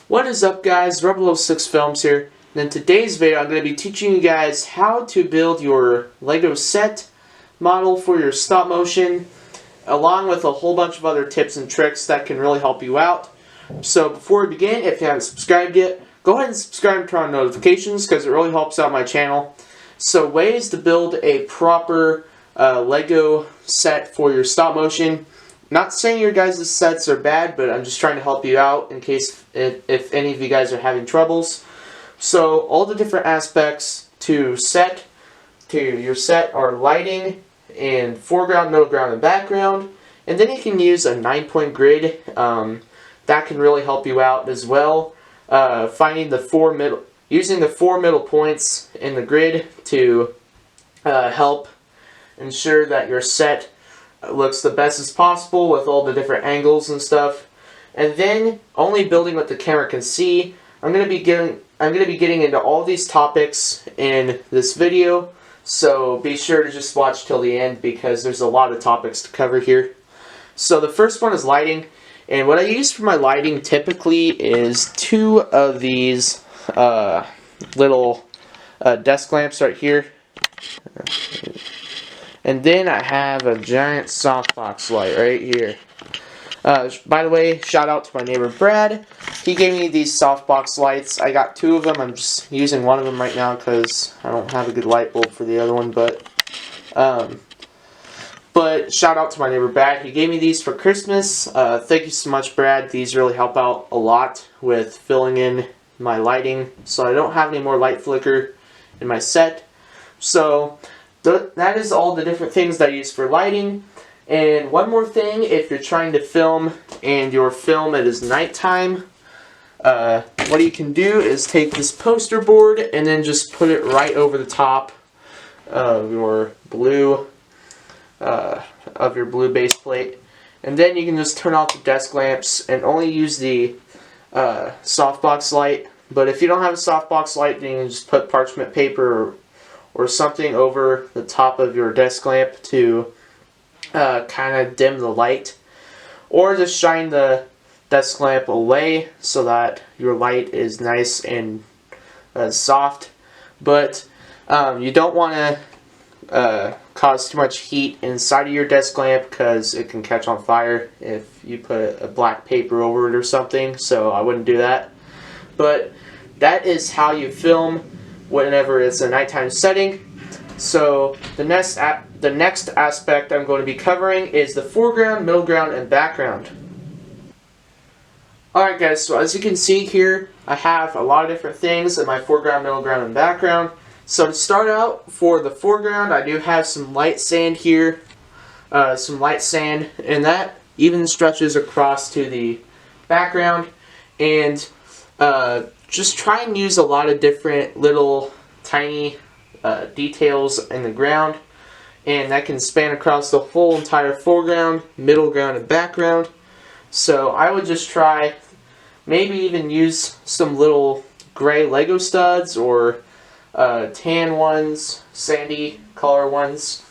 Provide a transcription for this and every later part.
What is up, guys? Rebel06 Films here, and in today's video I'm going to be teaching you guys how to build your Lego set model for your stop motion, along with a whole bunch of other tips and tricks that can really help you out. So before we begin, if you haven't subscribed yet, go ahead and subscribe and turn on notifications because it really helps out my channel. So ways to build a proper Lego set for your stop motion. Not saying your guys' sets are bad, but I'm just trying to help you out in case if any of you guys are having troubles. So all the different aspects to your set are lighting and foreground, middle ground, and background. And then you can use a 9-point grid. That can really help you out as well. Using the four middle points in the grid to help ensure that your set looks the best as possible with all the different angles and stuff. And then only building what the camera can see. I'm going to be getting into all these topics in this video, so be sure to just watch till the end because there's a lot of topics to cover here. So the first one is lighting, and what I use for my lighting typically is two of these little desk lamps right here. And then I have a giant softbox light right here. By the way, shout out to my neighbor Brad. He gave me these softbox lights. I got two of them. I'm just using one of them right now because I don't have a good light bulb for the other one. But shout out to my neighbor Brad. He gave me these for Christmas. Thank you so much, Brad. These really help out a lot with filling in my lighting, so I don't have any more light flicker in my set. So that is all the different things that I use for lighting. And one more thing, if you're trying to film and your film it is nighttime, what you can do is take this poster board and then just put it right over the top of your blue base plate. And then you can just turn off the desk lamps and only use the softbox light. But if you don't have a softbox light, then you can just put parchment paper or something over the top of your desk lamp to kind of dim the light, or just shine the desk lamp away so that your light is nice and soft. But you don't want to cause too much heat inside of your desk lamp because it can catch on fire if you put a black paper over it or something, so I wouldn't do that. But that is how you film whenever it's a nighttime setting. So the next aspect I'm going to be covering is the foreground, middle ground, and background. Alright guys, so as you can see here, I have a lot of different things in my foreground, middle ground, and background. So to start out, for the foreground, I do have some light sand here, and that even stretches across to the background. And just try and use a lot of different little tiny details in the ground, and that can span across the whole entire foreground, middle ground, and background. So I would just try, maybe even use some little gray Lego studs or tan ones, sandy color ones,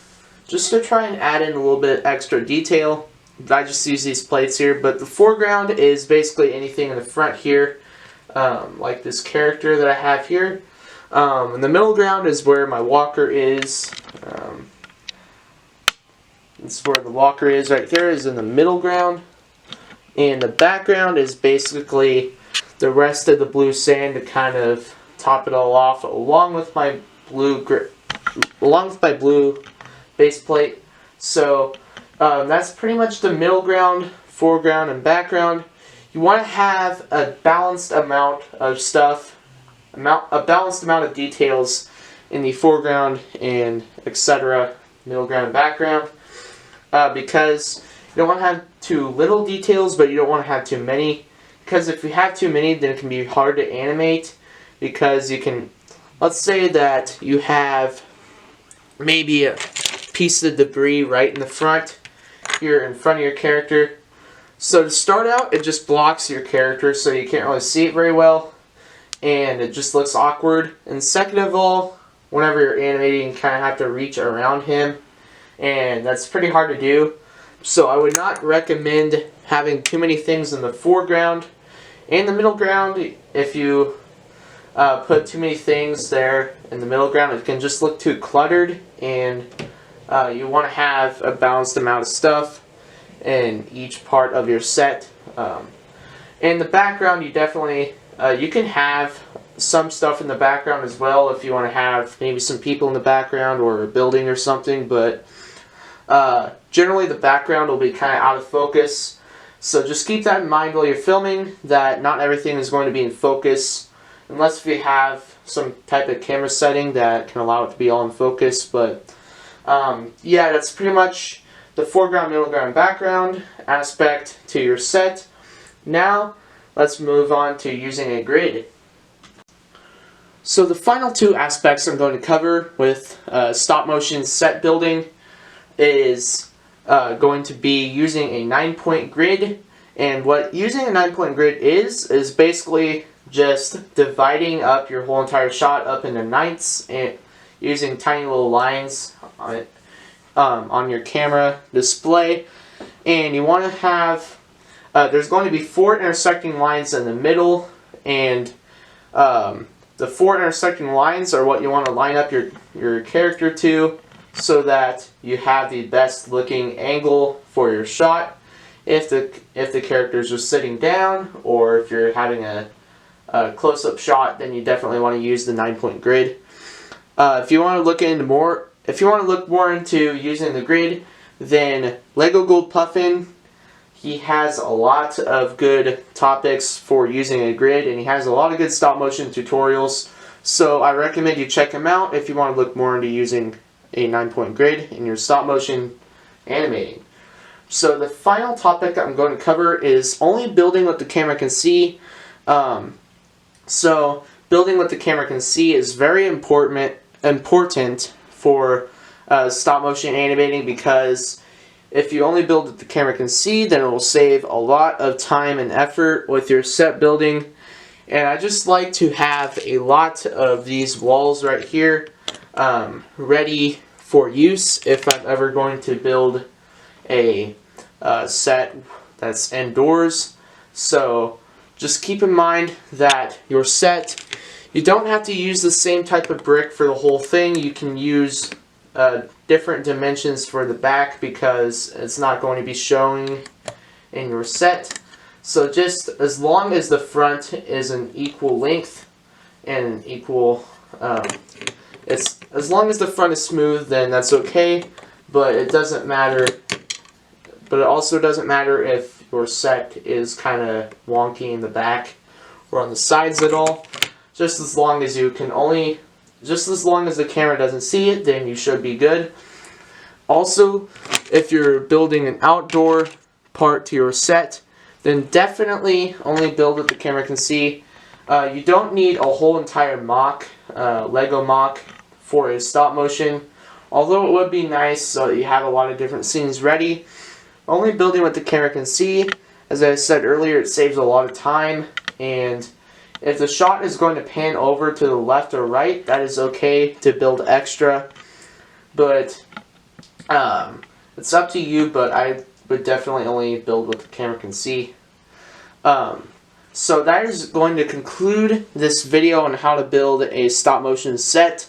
just to try and add in a little bit extra detail. I just use these plates here, but the foreground is basically anything in the front here, like this character that I have here. And the middle ground is where my walker is. This is where the walker is right there, is in the middle ground. And the background is basically the rest of the blue sand to kind of top it all off, along with my blue base plate. So that's pretty much the middle ground, foreground, and background. You want to have a balanced amount of stuff, a balanced amount of details in the foreground and etc., middle ground and background, because you don't want to have too little details, but you don't want to have too many, because if you have too many, then it can be hard to animate, because you can, let's say that you have maybe a piece of debris right in the front, here in front of your character. So to start out, it just blocks your character, so you can't really see it very well, and it just looks awkward. And second of all, whenever you're animating, you kind of have to reach around him, and that's pretty hard to do. So I would not recommend having too many things in the foreground In the middle ground, if you put too many things there in the middle ground, it can just look too cluttered, and you want to have a balanced amount of stuff in each part of your set. In the background, you definitely you can have some stuff in the background as well if you want to have maybe some people in the background or a building or something, but generally the background will be kind of out of focus. So just keep that in mind while you're filming, that not everything is going to be in focus, unless if you have some type of camera setting that can allow it to be all in focus. But yeah, that's pretty much the foreground, middle ground, background aspect to your set. Now let's move on to using a grid. So the final two aspects I'm going to cover with stop motion set building is going to be using a 9-point grid. And what using a 9-point grid is basically just dividing up your whole entire shot up into ninths and using tiny little lines on your camera display. And you want to have there's going to be 4 intersecting lines in the middle, and the 4 intersecting lines are what you want to line up your character to, so that you have the best looking angle for your shot. If the characters are sitting down, or if you're having a close-up shot, then you definitely want to use the 9-point grid. If you want to look more into using the grid, then Lego Gold Puffin, he has a lot of good topics for using a grid, and he has a lot of good stop motion tutorials. So I recommend you check him out if you want to look more into using a 9-point grid in your stop motion animating. So the final topic I'm going to cover is only building what the camera can see. So building what the camera can see is very important for stop motion animating, because if you only build what the camera can see, then it will save a lot of time and effort with your set building. And I just like to have a lot of these walls right here ready for use if I'm ever going to build a set that's indoors. So just keep in mind that your set, you don't have to use the same type of brick for the whole thing. You can use different dimensions for the back, because it's not going to be showing in your set. So just as long as the front is an equal length and an equal, as long as the front is smooth, then that's okay. But it doesn't matter. But it also doesn't matter if your set is kind of wonky in the back or on the sides at all. Just as long as you can only, just as long as the camera doesn't see it, then you should be good. Also, if you're building an outdoor part to your set, then definitely only build what the camera can see. You don't need a whole entire mock, Lego mock, for a stop motion. Although it would be nice so that you have a lot of different scenes ready. Only building what the camera can see, as I said earlier, it saves a lot of time. And if the shot is going to pan over to the left or right, that is okay to build extra. But it's up to you, but I would definitely only build what the camera can see. So that is going to conclude this video on how to build a stop motion set.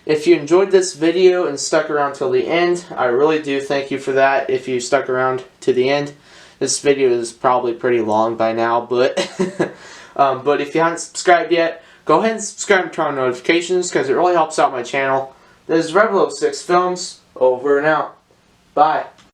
If you enjoyed this video and stuck around till the end, I really do thank you for that. If you stuck around to the end, this video is probably pretty long by now, but but if you haven't subscribed yet, go ahead and subscribe and turn on notifications, because it really helps out my channel. This is Rebel06 Films, over and out. Bye.